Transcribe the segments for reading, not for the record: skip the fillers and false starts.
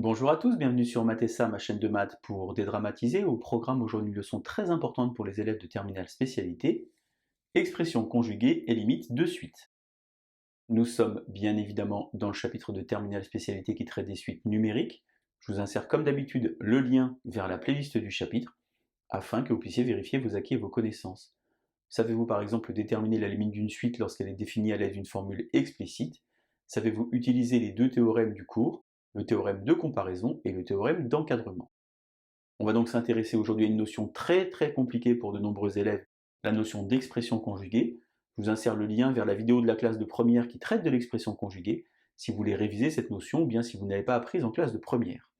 Bonjour à tous, bienvenue sur Mathessa, ma chaîne de maths pour dédramatiser. Au programme aujourd'hui une leçon très importante pour les élèves de terminale spécialité, expression conjuguée et limites de suite. Nous sommes bien évidemment dans le chapitre de terminale spécialité qui traite des suites numériques. Je vous insère comme d'habitude le lien vers la playlist du chapitre afin que vous puissiez vérifier vos acquis et vos connaissances. Savez-vous par exemple déterminer la limite d'une suite lorsqu'elle est définie à l'aide d'une formule explicite? Savez-vous utiliser les deux théorèmes du cours, le théorème de comparaison et le théorème d'encadrement? On va donc s'intéresser aujourd'hui à une notion très compliquée pour de nombreux élèves, la notion d'expression conjuguée. Je vous insère le lien vers la vidéo de la classe de première qui traite de l'expression conjuguée, si vous voulez réviser cette notion ou bien si vous n'avez pas appris en classe de première.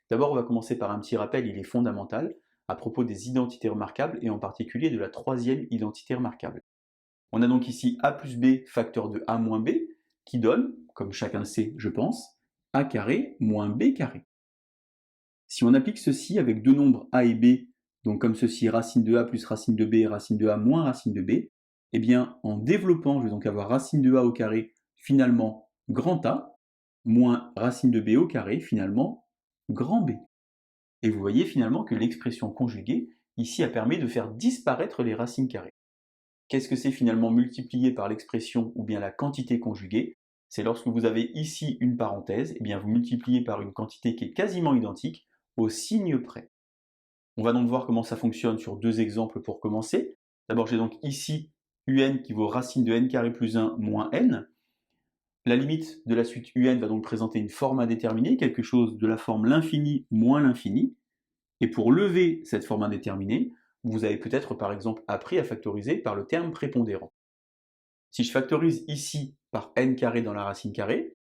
D'abord, on va commencer par un petit rappel, il est fondamental, à propos des identités remarquables et en particulier de la troisième identité remarquable. On a donc ici a plus b facteur de a moins b qui donne, comme chacun le sait je pense, a carré moins b carré. Si on applique ceci avec deux nombres a et b, donc comme ceci racine de a plus racine de b et racine de a moins racine de b, eh bien en développant je vais donc avoir racine de a au carré finalement grand A, moins racine de b au carré finalement grand B. Et vous voyez finalement que l'expression conjuguée ici a permis de faire disparaître les racines carrées. Qu'est-ce que c'est finalement multiplié par l'expression ou bien la quantité conjuguée? C'est lorsque vous avez ici une parenthèse, et bien vous multipliez par une quantité qui est quasiment identique au signe près. On va donc voir comment ça fonctionne sur deux exemples pour commencer. D'abord j'ai donc ici un qui vaut racine de n carré plus 1 moins n. La limite de la suite un va donc présenter une forme indéterminée, quelque chose de la forme l'infini moins l'infini. Et pour lever cette forme indéterminée, vous avez peut-être par exemple appris à factoriser par le terme prépondérant. Si je factorise ici par n carré dans la racine carrée,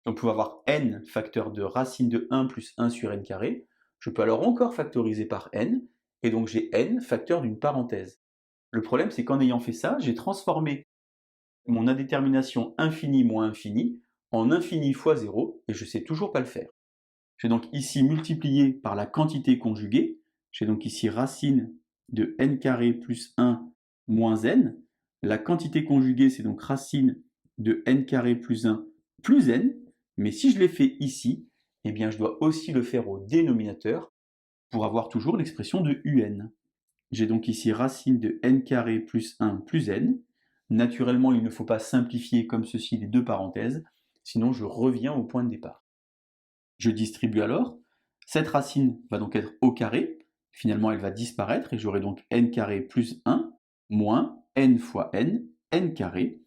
on peut avoir n facteur de racine de 1 plus 1 sur n carré, je peux alors encore factoriser par n, et donc j'ai n facteur d'une parenthèse. Le problème c'est qu'en ayant fait ça, j'ai transformé mon indétermination infini moins infini en infini fois 0, et je ne sais toujours pas le faire. Je vais donc ici multiplier par la quantité conjuguée, j'ai donc ici racine de n carré plus 1 moins n. La quantité conjuguée, c'est donc racine de n carré plus 1 plus n. Mais si je l'ai fait ici, eh bien je dois aussi le faire au dénominateur pour avoir toujours l'expression de un. J'ai donc ici racine de n carré plus 1 plus n. Naturellement, il ne faut pas simplifier comme ceci les deux parenthèses, sinon je reviens au point de départ. Je distribue alors, cette racine va donc être au carré, finalement elle va disparaître et j'aurai donc n carré plus 1 moins n fois n carré,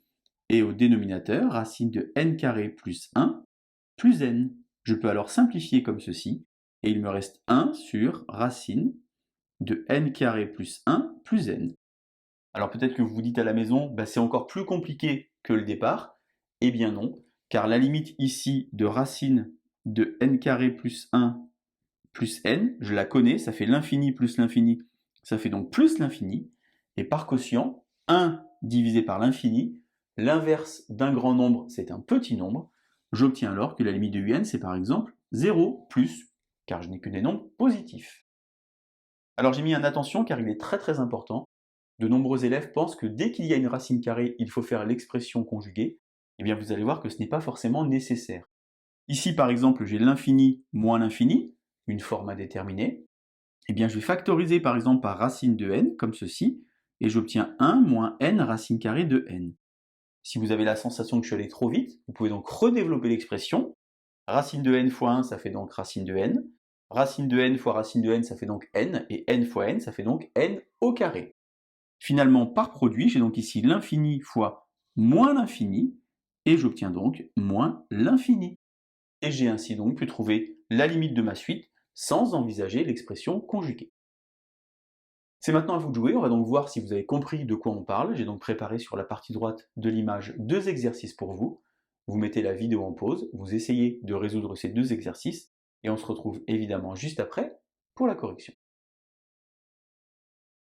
et au dénominateur, racine de n carré plus 1 plus n. Je peux alors simplifier comme ceci, et il me reste 1 sur racine de n carré plus 1 plus n. Alors peut-être que vous vous dites à la maison, bah, c'est encore plus compliqué que le départ. Eh bien non, car la limite ici de racine de n carré plus 1 plus n, je la connais, ça fait l'infini plus l'infini, ça fait donc plus l'infini, et par quotient, 1 divisé par l'infini, l'inverse d'un grand nombre, c'est un petit nombre, j'obtiens alors que la limite de un, c'est par exemple 0 plus, car je n'ai que des nombres positifs. Alors j'ai mis un attention car il est très important. De nombreux élèves pensent que dès qu'il y a une racine carrée, il faut faire l'expression conjuguée. Eh bien vous allez voir que ce n'est pas forcément nécessaire. Ici par exemple j'ai l'infini moins l'infini, une forme indéterminée. Eh bien je vais factoriser par exemple par racine de n, comme ceci, et j'obtiens 1 moins n racine carrée de n. Si vous avez la sensation que je suis allé trop vite, vous pouvez donc redévelopper l'expression. Racine de n fois 1, ça fait donc racine de n. Racine de n fois racine de n, ça fait donc n, et n fois n, ça fait donc n au carré. Finalement, par produit, j'ai donc ici l'infini fois moins l'infini, et j'obtiens donc moins l'infini. Et j'ai ainsi donc pu trouver la limite de ma suite sans envisager l'expression conjuguée. C'est maintenant à vous de jouer, on va donc voir si vous avez compris de quoi on parle. J'ai donc préparé sur la partie droite de l'image deux exercices pour vous. Vous mettez la vidéo en pause, vous essayez de résoudre ces deux exercices, et on se retrouve évidemment juste après pour la correction.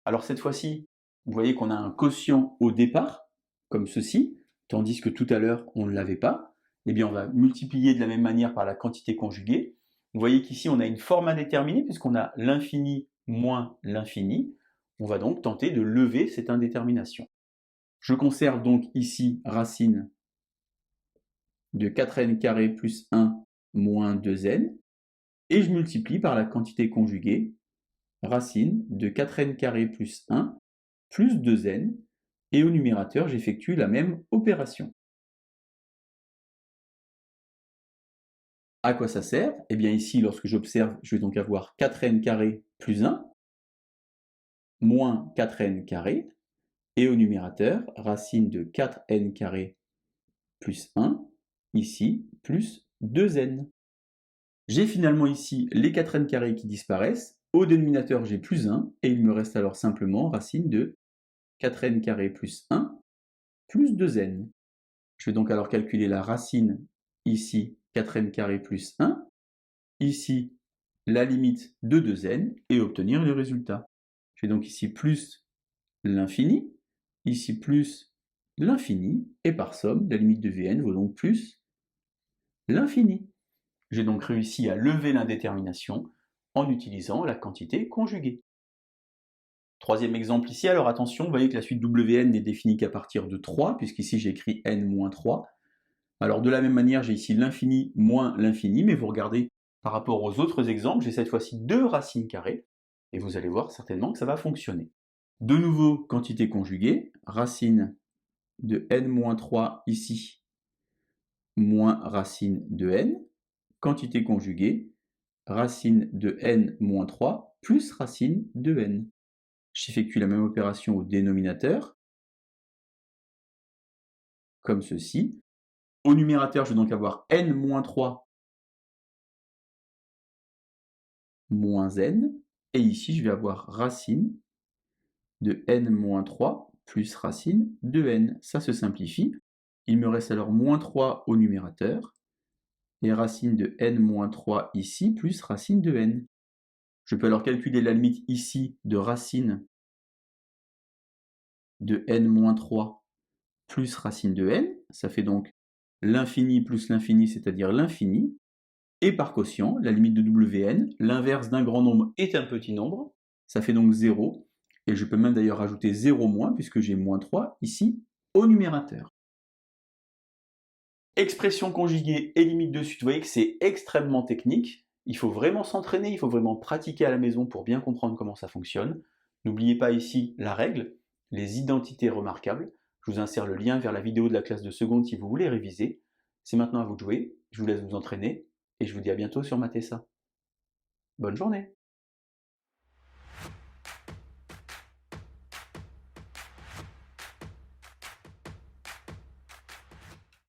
Alors cette fois-ci, vous voyez qu'on a un quotient au départ, comme ceci, tandis que tout à l'heure on ne l'avait pas. Eh bien on va multiplier de la même manière par la quantité conjuguée. Vous voyez qu'ici on a une forme indéterminée puisqu'on a l'infini moins l'infini. On va donc tenter de lever cette indétermination. Je conserve donc ici racine de 4n carré plus 1 moins 2n. et je multiplie par la quantité conjuguée, racine de 4n carré plus 1 plus 2n, et au numérateur, j'effectue la même opération. À quoi ça sert? Eh bien ici, lorsque j'observe, je vais donc avoir 4n carré plus 1, moins 4n carré, et au numérateur, racine de 4n carré plus 1, ici, plus 2n. J'ai finalement ici les 4n carrés qui disparaissent, au dénominateur j'ai plus 1, et il me reste alors simplement racine de 4n carré plus 1 plus 2n. Je vais donc alors calculer la racine, ici 4n carré plus 1, ici la limite de 2n, et obtenir le résultat. J'ai donc ici plus l'infini, ici plus l'infini, et par somme, la limite de Vn vaut donc plus l'infini. J'ai donc réussi à lever l'indétermination en utilisant la quantité conjuguée. Troisième exemple ici, alors attention, vous voyez que la suite Wn n'est définie qu'à partir de 3, puisqu'ici j'ai écrit n moins 3. Alors de la même manière, j'ai ici l'infini moins l'infini, mais vous regardez par rapport aux autres exemples, j'ai cette fois-ci 2 racines carrées, et vous allez voir certainement que ça va fonctionner. De nouveau, quantité conjuguée, racine de n moins 3 ici, moins racine de n, quantité conjuguée, racine de n moins 3 plus racine de n. J'effectue la même opération au dénominateur, comme ceci. Au numérateur, je vais donc avoir n moins 3 moins n, et ici je vais avoir racine de n moins 3 plus racine de n. Ça se simplifie. Il me reste alors moins 3 au numérateur, et racine de n moins 3 ici, plus racine de n. Je peux alors calculer la limite ici de racine de n moins 3 plus racine de n. Ça fait donc l'infini plus l'infini, c'est-à-dire l'infini. Et par quotient, la limite de Wn, l'inverse d'un grand nombre est un petit nombre. Ça fait donc 0. Et je peux même d'ailleurs rajouter 0 moins, puisque j'ai moins 3 ici au numérateur. Expression conjuguée et limite de suite, vous voyez que c'est extrêmement technique. Il faut vraiment s'entraîner, il faut vraiment pratiquer à la maison pour bien comprendre comment ça fonctionne. N'oubliez pas ici la règle, les identités remarquables. Je vous insère le lien vers la vidéo de la classe de seconde si vous voulez réviser. C'est maintenant à vous de jouer, je vous laisse vous entraîner, et je vous dis à bientôt sur Matessa. Bonne journée!